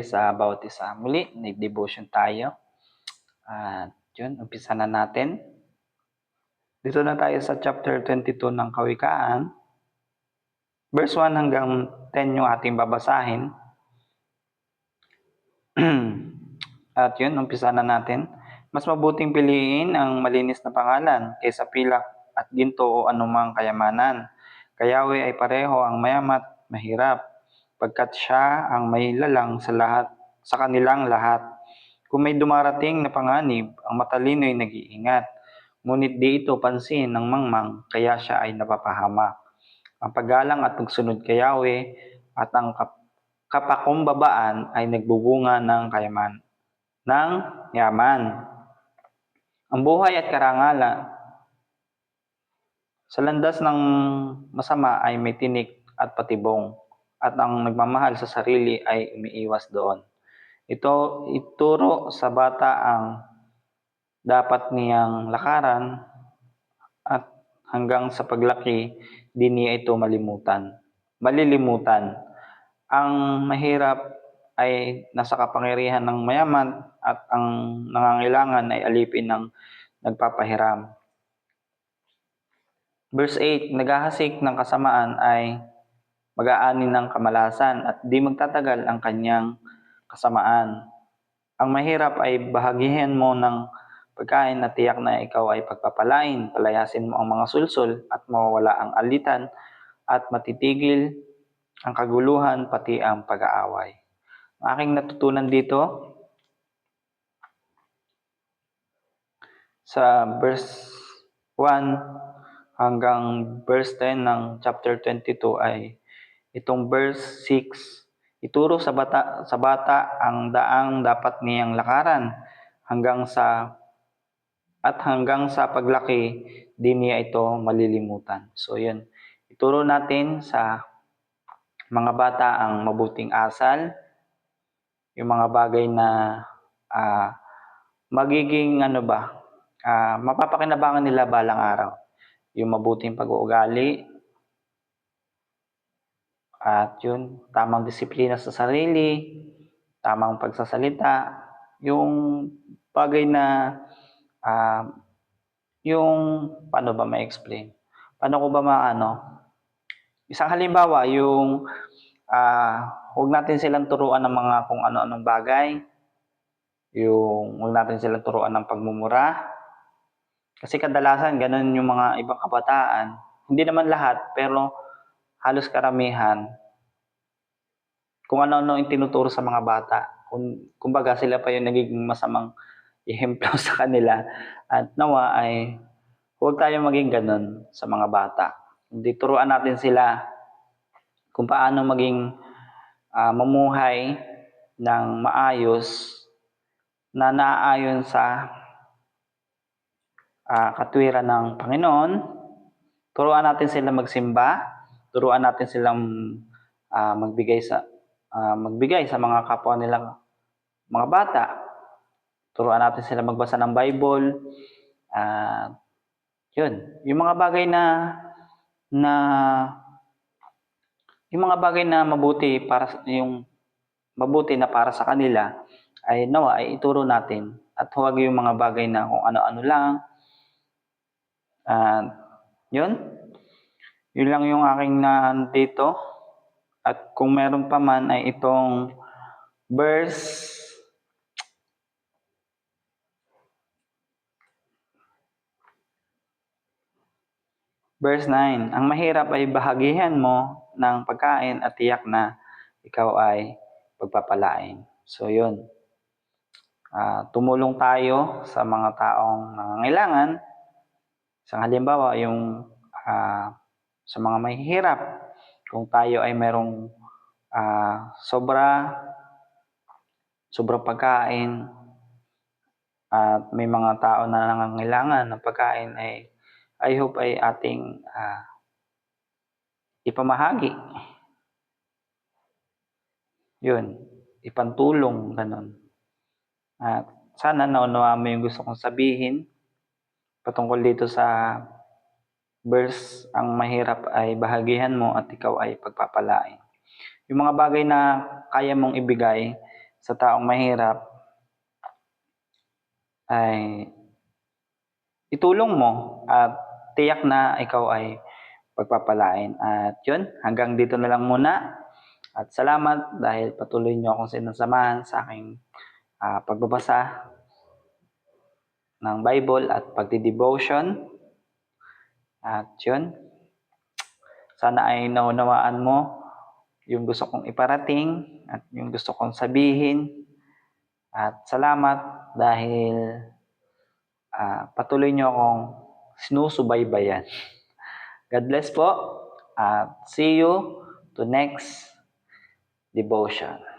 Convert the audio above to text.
sa bawat isa. Muli, nag-devotion tayo. At yun, umpisa na natin. Dito na tayo sa chapter 22 ng Kawikaan. Verse 1 hanggang 10 yung ating babasahin. At yun, umpisa na natin. Mas mabuting piliin ang malinis na pangalan kaysa pilak at ginto o anumang kayamanan. Kayawe ay pareho ang mayamat mahirap, pagkat siya ang may lalang sa kanilang lahat. Kung may dumarating na panganib, ang matalino ay nag-iingat. Ngunit di ito pansin ng mangmang, kaya siya ay napapahamak. Ang paggalang at pagsunod kay Yahweh at ang kapakumbabaan ay nagbubunga ng yaman. Ang buhay at karangalan sa landas ng masama ay may tinik at patibong, at ang nagmamahal sa sarili ay umiiwas doon. Ito ituro sa bata ang dapat niyang lakaran, at hanggang sa paglaki, di niya ito malilimutan. Ang mahirap ay nasa kapangyarihan ng mayaman, at ang nangangailangan ay alipin ng nagpapahiram. Verse 8, naghahasik ng kasamaan ay mag-aani ng kamalasan, at di magtatagal ang kanyang kasamaan. Ang mahirap ay bahagihan mo ng pagkain na tiyak na ikaw ay pagpapalain. Palayasin mo ang mga sulsol at mawawala ang alitan, at matitigil ang kaguluhan pati ang pag-aaway. Ang aking natutunan dito sa verse 1 hanggang verse 10 ng chapter 22 ay itong verse 6. Ituro sa bata ang daang dapat niyang lakaran hanggang sa paglaki, di niya ito malilimutan. So yun, ituro natin sa mga bata ang mabuting asal, yung mga bagay na magiging mapapakinabangan nila balang araw. Yung mabuting pag-uugali, at yun, tamang disiplina sa sarili, tamang pagsasalita, yung bagay na yung paano ba ma-explain? Paano ko ba isang halimbawa, yung huwag natin silang turuan ng mga kung ano-anong bagay, yung huwag natin silang turuan ng pagmumura. Kasi kadalasan ganun yung mga ibang kabataan. Hindi naman lahat, pero halos karamihan. Kung ano-ano yung tinuturo sa mga bata. Kumbaga sila pa yung nagiging masamang ehemplo sa kanila. At nawa ay huwag tayong maging ganun sa mga bata. Hindi, turuan natin sila kung paano maging mamuhay ng maayos na naaayon sa katwiran ng Panginoon. Turuan natin sila magsimba, turuan natin silang magbigay sa mga kapwa nilang mga bata. Turuan natin sila magbasa ng Bible. Yun, yung mga bagay na mabuti na para sa kanila ay nawa ay ituro natin, at huwag yung mga bagay na kung ano-ano lang. Yun lang yung aking dito. At kung meron pa man ay itong verse 9. Ang mahirap ay bahagihan mo ng pagkain at tiyak na ikaw ay pagpapalain. So yun, tumulong tayo sa mga taong nangangailangan. Isang halimbawa, yung sa mga mahihirap, kung tayo ay merong sobrang pagkain, at may mga tao na nangangailangan ng pagkain, ay I hope ay ating ipamahagi. Yun, ipantulong, ganun. At sana naunawaan mo yung gusto kong sabihin patungkol dito sa verse, ang mahirap ay bahagihan mo at ikaw ay pagpapalain. Yung mga bagay na kaya mong ibigay, sa taong mahirap ay itulong mo at tiyak na ikaw ay pagpapalain. At yun, hanggang dito na lang muna. At salamat dahil patuloy niyo akong sinasamahan sa aking pagbabasa ng Bible at pagdi-devotion. At yun, sana ay naunawaan mo yung gusto kong iparating at yung gusto kong sabihin. At salamat dahil patuloy niyo akong sinusubaybayan. God bless po at see you to next devotion.